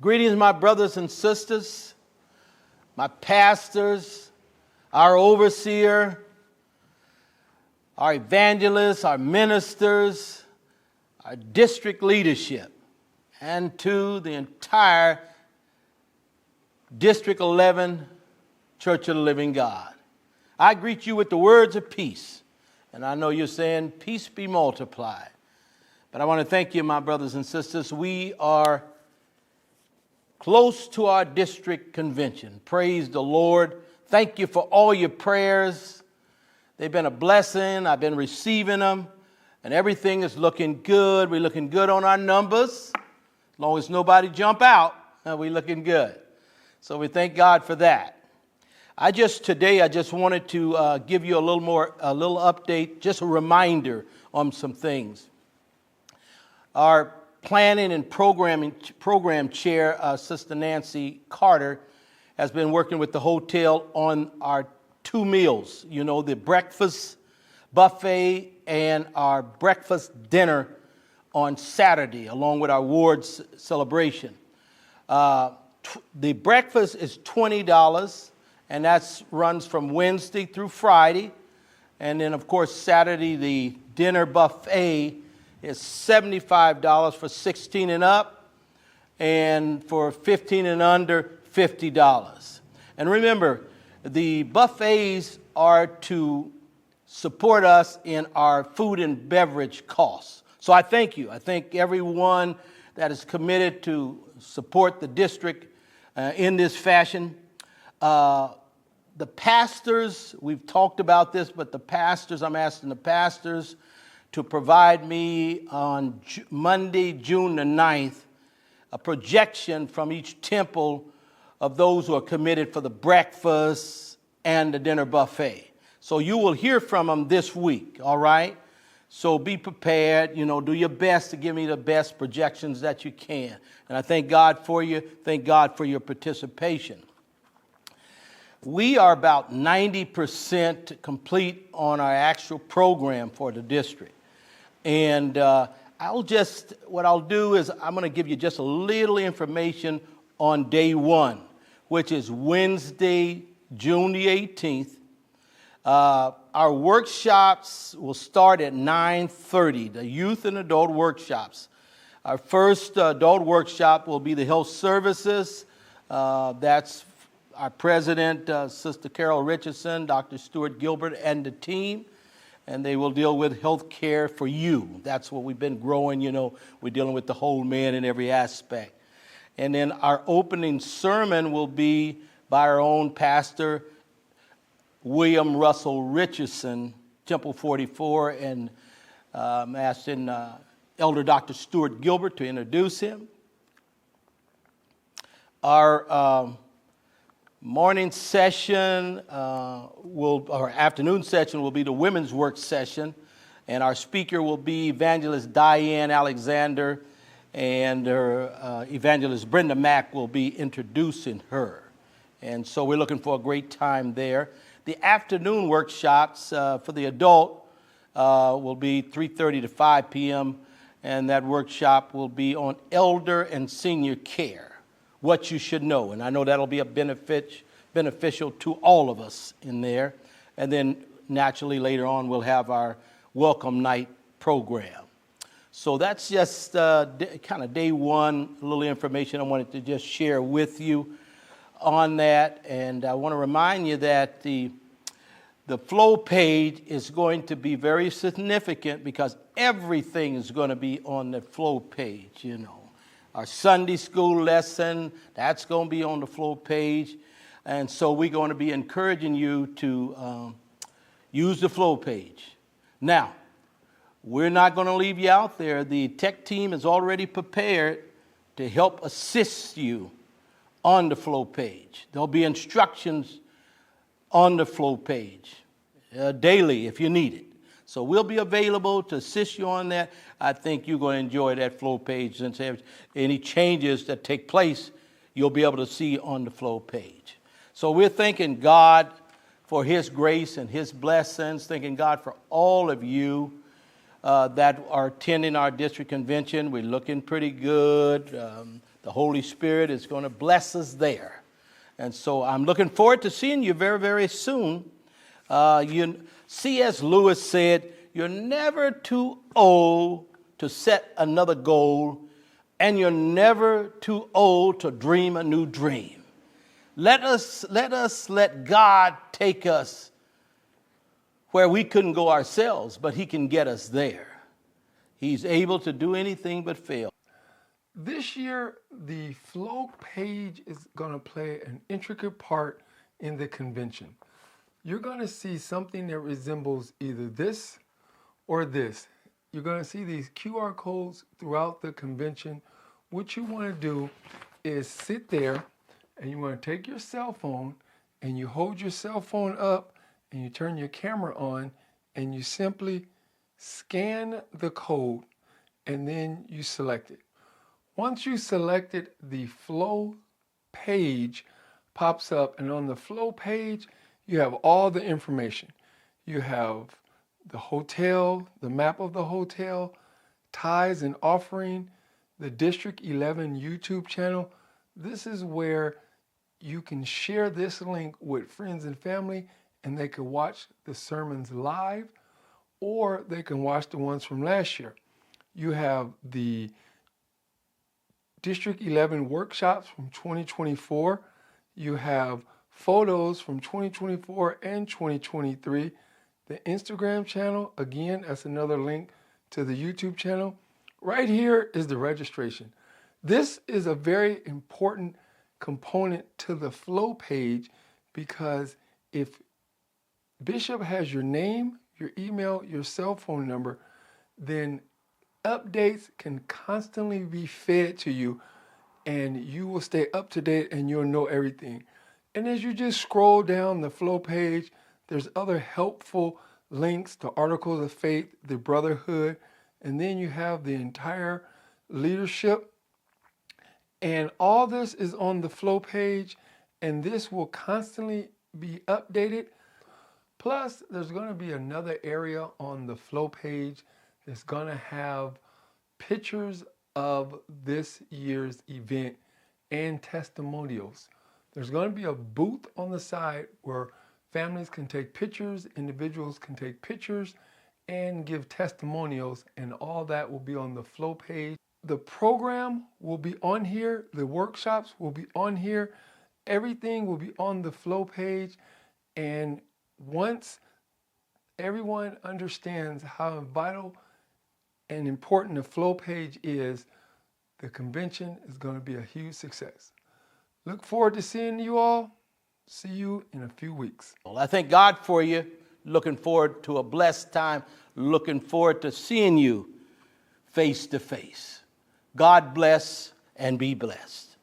Greetings, my brothers and sisters, my pastors, our overseer, our evangelists, our ministers, our district leadership, and to the entire District 11 Church of the Living God. I greet you with the words of peace, and I know you're saying, peace be multiplied. But I want to thank you, my brothers and sisters. We are close to our district convention. Praise the Lord. Thank you for all your prayers. They've been a blessing. I've been receiving them, and everything is looking good. We're looking good on our numbers. As long as nobody jump out, we're looking good. So we thank God for that. Today I just wanted to give you a little update, just a reminder on some things. Our planning and program chair, Sister Nancy Carter, has been working with the hotel on our two meals, the breakfast buffet and our breakfast dinner on Saturday, along with our awards celebration. The breakfast is $20, and that runs from Wednesday through Friday. And then, of course, Saturday, the dinner buffet is $75 for 16 and up, and for 15 and under, $50. And remember, the buffets are to support us in our food and beverage costs. So I thank you. I thank everyone that is committed to support the district in this fashion. The pastors, we've talked about this, but I'm asking the pastors to provide me on Monday, June the 9th, a projection from each temple of those who are committed for the breakfast and the dinner buffet. So you will hear from them this week, all right? So be prepared, do your best to give me the best projections that you can. And I thank God for you. Thank God for your participation. We are about 90% complete on our actual program for the district. And what I'll do is I'm going to give you just a little information on day one, which is Wednesday, June the 18th. Our workshops will start at 9:30, the youth and adult workshops. Our first adult workshop will be the health services. That's our president, Sister Carol Richardson, Dr. Stuart Gilbert, and the team. And they will deal with health care for you. That's what we've been growing, We're dealing with the whole man in every aspect. And then our opening sermon will be by our own pastor, William Russell Richardson, Temple 44, and I'm asking Elder Dr. Stuart Gilbert to introduce him. Our morning session our afternoon session will be the women's work session, and our speaker will be Evangelist Diane Alexander, and her Evangelist Brenda Mack will be introducing her. And so we're looking for a great time there. The afternoon workshops for the adult will be 3:30 to 5 p.m., and that workshop will be on elder and senior care, what you should know. And I know that'll be a beneficial to all of us in there. And then naturally later on we'll have our welcome night program. So that's just kind of day one, a little information I wanted to just share with you on that. And I want to remind you that the flow page is going to be very significant, because everything is going to be on the flow page, Our Sunday school lesson, that's going to be on the flow page. And so we're going to be encouraging you to use the flow page. Now, we're not going to leave you out there. The tech team is already prepared to help assist you on the flow page. There'll be instructions on the flow page daily if you need it. So we'll be available to assist you on that. I think you're going to enjoy that flow page, and any changes that take place, you'll be able to see on the flow page. So we're thanking God for His grace and His blessings, thanking God for all of you that are attending our district convention. We're looking pretty good. The The Holy Spirit is going to bless us there. And so I'm looking forward to seeing you very, very soon. C.S. Lewis said, you're never too old to set another goal, and you're never too old to dream a new dream. Let God take us where we couldn't go ourselves, but he can get us there. He's able to do anything but fail. This year, the Flow page is going to play an intricate part in the convention. You're going to see something that resembles either this or this. You're going to see these QR codes throughout the convention. What you want to do is sit there and you want to take your cell phone and you hold your cell phone up and you turn your camera on and you simply scan the code and then you select it. Once you select it, the Flow page pops up, and on the Flow page, you have all the information. You have the hotel, the map of the hotel, tithes and offering, the District 11 YouTube channel. This is where you can share this link with friends and family, and they can watch the sermons live, or they can watch the ones from last year. You have the District 11 workshops from 2024. You have photos from 2024 and 2023. The Instagram channel, again, that's another link to the YouTube channel. Right here is the registration. This is a very important component to the Flow page, because if Bishop has your name, your email, your cell phone number, then updates can constantly be fed to you, and you will stay up to date and you'll know everything. And as you just scroll down the Flow page, there's other helpful links to Articles of Faith, the Brotherhood, and then you have the entire leadership. And all this is on the Flow page, and this will constantly be updated. Plus, there's going to be another area on the Flow page that's going to have pictures of this year's event and testimonials. There's going to be a booth on the side where families can take pictures, individuals can take pictures, and give testimonials, and all that will be on the Flow page. The program will be on here, the workshops will be on here, everything will be on the Flow page. And once everyone understands how vital and important the Flow page is, the convention is going to be a huge success. Look forward to seeing you all. See you in a few weeks. Well, I thank God for you. Looking forward to a blessed time. Looking forward to seeing you face to face. God bless and be blessed.